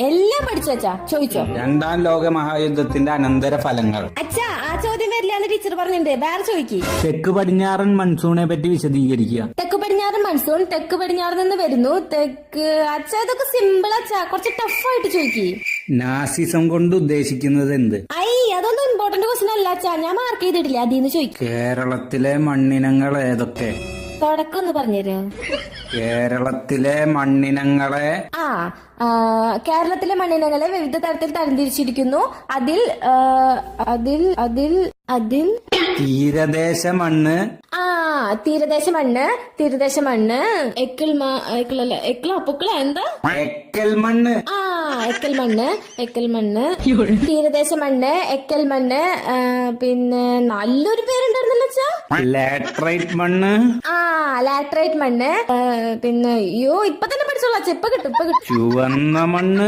എല്ലാം പഠിച്ചു അച്ഛാ, ചോദിച്ചോ. രണ്ടാം ലോക മഹായുദ്ധത്തിന്റെ അനന്തര ഫലങ്ങൾ. അച്ഛാ ആ ചോദ്യം വരില്ലാന്ന് ടീച്ചർ പറഞ്ഞിട്ടുണ്ട്, വേറെ ചോദിക്ക്. തെക്ക് പടിഞ്ഞാറൻ മൺസൂണെ പറ്റി വിശദീകരിക്കുക. തെക്ക് പടിഞ്ഞാറൻ മൺസൂൺ തെക്ക് പടിഞ്ഞാറ് നിന്ന് വരുന്നു. തെക്ക് അച്ഛാ ഇതൊക്കെ സിമ്പിൾ അച്ഛാ, കുറച്ച് ടഫായിട്ട് ചോദിക്ക്. നാസിസം കൊണ്ട് ഉദ്ദേശിക്കുന്നത് എന്ത്? അതൊന്നും ഇമ്പോർട്ടന്റ് ക്വസ്റ്റൻ അല്ല അച്ഛാ, ഞാൻ മാർക്ക് ചെയ്തിട്ടില്ല, അതിന്ന് ചോദിക്കും. കേരളത്തിലെ മണ്ണിനങ്ങൾ ഏതൊക്കെ? തുടക്കം ഒന്ന് പറഞ്ഞുതരോ? കേരളത്തിലെ മണ്ണിനങ്ങളെ കേരളത്തിലെ മണ്ണിനങ്ങളെ വിവിധ തരത്തിൽ തരംതിരിച്ചിരിക്കുന്നു. അതിൽ തീരദേശ മണ്ണ്. തീരദേശ മണ്ണ് എക്കൽ എന്താ എക്കൽ മണ്ണ്. എക്കൽ മണ്ണ് തീരദേശ മണ്ണ്, എക്കൽ മണ്ണ്. പിന്നെ നല്ലൊരു പേരുണ്ടായിരുന്നല്ലോ അച്ഛാ, ലാറ്ററൈറ്റ് മണ്ണ്. ലാറ്ററൈറ്റ് മണ്ണ്. പിന്നെ ഇപ്പൊ തന്നെ പഠിച്ചോളാം, ഇപ്പൊ കിട്ടും. ചുവന്ന മണ്ണ്.